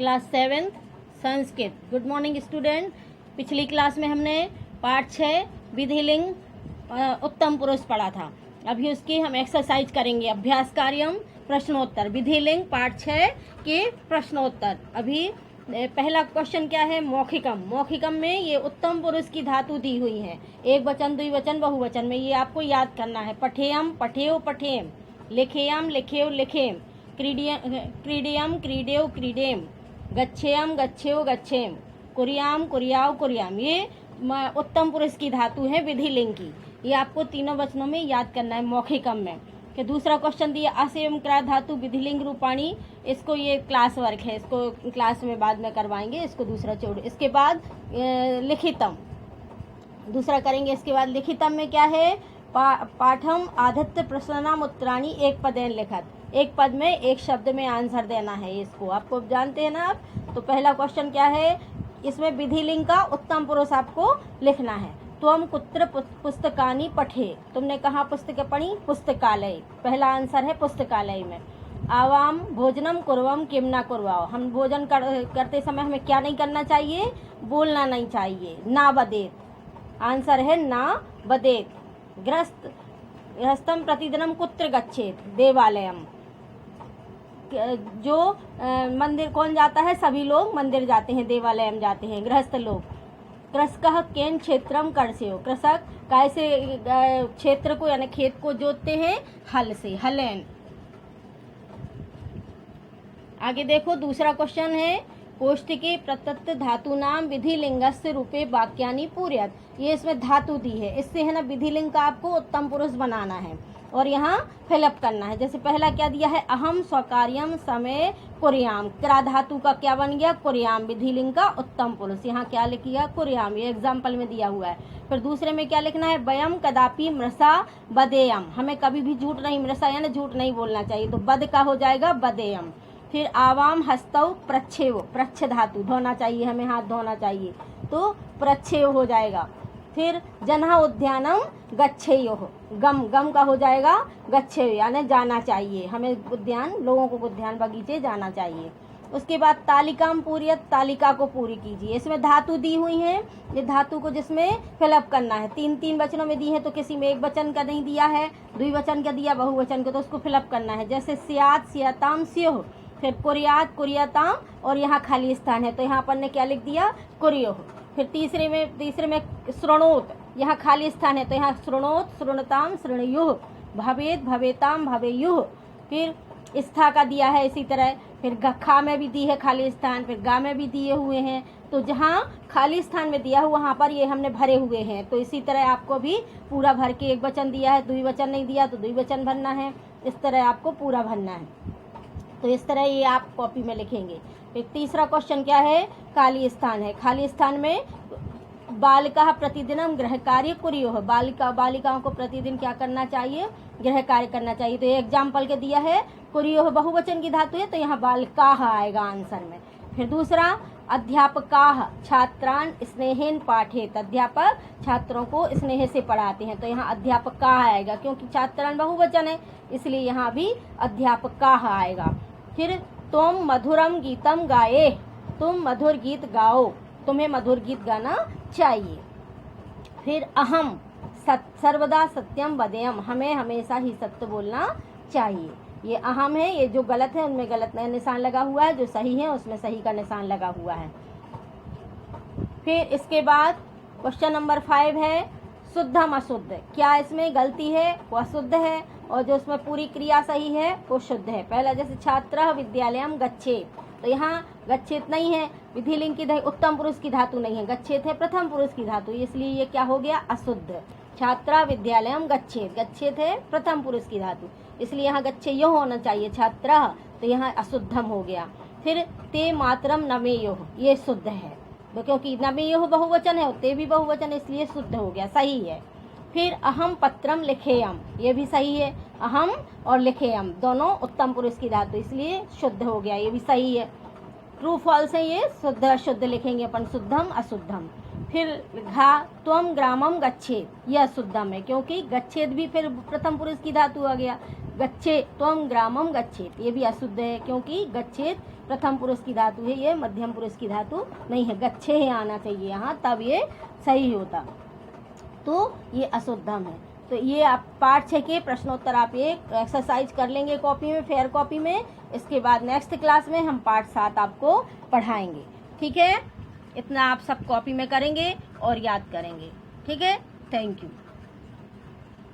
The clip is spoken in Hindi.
Class 7th Sanskrit. Good morning student. पिछली क्लास में हमने पाठ 6 विधिलिंग उत्तम पुरुष पढ़ा था। अभी उसकी हम एक्सरसाइज करेंगे, अभ्यास कार्यम प्रश्नोत्तर। विधिलिंग पाठ 6 के प्रश्नोत्तर। अभी पहला क्वेश्चन क्या है? मौखिकम। मौखिकम में ये उत्तम पुरुष की धातु दी हुई है, एक वचन, द्विवचन, बहुवचन में। ये आपको याद करना है। पठेयम पठेयो पठेम, लिखेयम लिखेयो लिखेम, क्रीडियम क्रीडेव क्रीडेम, गच्छेयम गच्छेयो गच्छेम, कुरियाम कुरियाव कुरियाम। ये उत्तम पुरुष की धातु है विधिलिंग की। ये आपको तीनों वचनों में याद करना है मौखिकम में। कि दूसरा क्वेश्चन दिया असेवम क्रा धातु विधिलिंग रूपाणी। इसको ये क्लास वर्क है, इसको क्लास में बाद में करवाएंगे, इसको दूसरा छोड़। इसके बाद लिखितम दूसरा करेंगे। इसके बाद लिखितम में क्या है? पाठम आदित्य प्रश्नाम उत्तराणी एक पदेन लिखत। एक पद में एक शब्द में आंसर देना है। इसको आपको जानते हैं ना आप। तो पहला क्वेश्चन क्या है? इसमें विधिलिंग का उत्तम पुरुष आपको लिखना है। त्वम कुत्र पुस्तकानि पठे। तुमने कहाँ पुस्तकें पढ़ी? पुस्तकालय। पहला आंसर है पुस्तकालय में। आवाम भोजनम कुर्वम किम ना कुर्वाओ। हम भोजन करते समय हमें क्या नहीं करना चाहिए? बोलना नहीं चाहिए। ना बदेत। आंसर है ना बदेत। गृहस्थम प्रतिदिनम कुत्र गच्छेत। देवालयम। जो मंदिर कौन जाता है? सभी लोग मंदिर जाते हैं, देवालयम जाते हैं गृहस्थ लोग। कृषकः केन क्षेत्रम कर्षयो। कृषक कैसे क्षेत्र को यानी खेत को जोतते हैं? हल से, हलेन। आगे देखो दूसरा क्वेश्चन है कोष्ठके प्रदत्त धातु नाम विधिलिंगस्य रूपे वाक्यानि पूर्यत। ये इसमें धातु दी है, इससे है ना विधिलिंग का आपको उत्तम पुरुष बनाना है और यहाँ फिलअप करना है। जैसे पहला क्या दिया है? अहम स्वकार्यम समय कुर्याम। क्रा धातु का क्या बन गया? कुर्याम। विधिलिंग का उत्तम पुरुष यहाँ क्या लिख गया? कुर्याम। ये एग्जाम्पल में दिया हुआ है। फिर दूसरे में क्या लिखना है? वयम कदापि मृषा बदेयम। हमें कभी भी झूठ नहीं, मृषा यानी झूठ नहीं बोलना चाहिए, तो बद का हो जाएगा बदेयम। फिर आवाम हस्तव प्रच्छेव। प्रच्छ धातु, धोना चाहिए, हमें हाथ धोना चाहिए, तो प्रच्छेव हो जाएगा। फिर जन्हा उद्यानम गच्छेयोः। गम, गम का हो जाएगा गच्छेय यानी जाना चाहिए, हमें उद्यान, लोगों को उद्यान बगीचे जाना चाहिए। उसके बाद तालिकाम पूर्यत। तालिका को पूरी कीजिए। इसमें धातु दी हुई है, ये धातु को जिसमें फिलअप करना है। तीन तीन वचनों में दी है, तो किसी में एक वचन का नहीं दिया है, द्विवचन का दिया, बहुवचन का, तो उसको फिलअप करना है। जैसे सियात सियाताम स्योह, फिर कुरियात कुरियाताम, और यहाँ खाली स्थान है तो यहाँ अपन ने क्या लिख दिया? कुरियोः। फिर तीसरे में श्रणोत, यहाँ खाली स्थान है तो यहाँ श्रणोत श्रृणताम श्रृणयुः, भवेत भवेताम भवेयुः। फिर स्था का दिया है इसी तरह। फिर खा में भी दी है खाली स्थान, फिर गा में भी दिए हुए हैं। तो जहाँ खाली स्थान में दिया हुआ वहाँ पर ये हमने भरे हुए हैं। तो इसी तरह आपको भी पूरा भर के, एक वचन दिया है, द्विवचन नहीं दिया तो द्विवचन भरना है। इस तरह आपको पूरा भरना है। तो इस तरह ये आप कॉपी में लिखेंगे। फिर तीसरा क्वेश्चन क्या है? खाली स्थान है। खाली स्थान में बालिका प्रतिदिनम गृह कार्य कुर्योः। बालिकाओं को प्रतिदिन क्या करना चाहिए? गृह कार्य करना चाहिए। तो ये एग्जाम्पल के दिया है। कुर्योः बहुवचन की धातु है तो यहाँ बालिकाः आएगा आंसर में। फिर दूसरा अध्यापकाः छात्रान स्नेहेन पाठेत। अध्यापक छात्रों को स्नेह से पढ़ाते हैं तो यहाँ अध्यापकाः आएगा, क्योंकि छात्रान बहुवचन है इसलिए यहाँ भी अध्यापकाः आएगा। फिर तुम मधुरम गीतम गाए। तुम मधुर गीत गाओ, तुम्हें मधुर गीत गाना चाहिए। फिर अहम सर्वदा सत्यम वदेयम। हमें हमेशा ही सत्य बोलना चाहिए। ये अहम है, ये जो गलत है उनमें गलत निशान लगा हुआ है, जो सही है उसमें सही का निशान लगा हुआ है। फिर इसके बाद क्वेश्चन नंबर 5 है शुद्धम अशुद्ध। क्या इसमें गलती है? वो अशुद्ध है, और जो उसमें पूरी क्रिया सही है वो शुद्ध है। पहला जैसे छात्रः विद्यालयम गच्छेत, तो यहाँ गच्छेत नहीं है, विधिलिंग की उत्तम पुरुष की धातु नहीं है, गच्छेत है प्रथम पुरुष की धातु, इसलिए ये क्या हो गया? अशुद्ध। छात्रा विद्यालयम गच्छेत, गच्छेत है प्रथम पुरुष की धातु, इसलिए यहाँ गच्छेयो होना चाहिए छात्रा, तो यहाँ अशुद्धम हो गया। फिर ते मातरम नमेयोः, ये शुद्ध है, तो क्योंकि नमेयोः बहुवचन है, ते भी बहुवचन, इसलिए शुद्ध हो गया, सही है। फिर अहम पत्रम लिखेयम, ये भी सही है। अहम और लिखेयम दोनों उत्तम पुरुष की धातु, इसलिए शुद्ध हो गया, ये भी सही है। ट्रू फॉल्स है ये, शुद्ध अशुद्ध लिखेंगे अपन, शुद्धम अशुद्धम। फिर घा त्वम ग्रामम गच्छेत, यह अशुद्धम है, क्योंकि गच्छेत भी फिर प्रथम पुरुष की धातु आ गया। गच्छे त्वम ग्रामम गच्छेत, ये भी अशुद्ध है क्योंकि गच्छेत प्रथम पुरुष की धातु है, ये मध्यम पुरुष की धातु नहीं है। गच्छे ही आना चाहिए यहाँ, तब ये सही होता, तो ये अशुद्धम है। तो ये आप पार्ट 6 के प्रश्नोत्तर आप एक एक्सरसाइज कर लेंगे कॉपी में, फेयर कॉपी में। इसके बाद नेक्स्ट क्लास में हम पार्ट 7 आपको पढ़ाएंगे। ठीक है, इतना आप सब कॉपी में करेंगे और याद करेंगे। ठीक है, थैंक यू।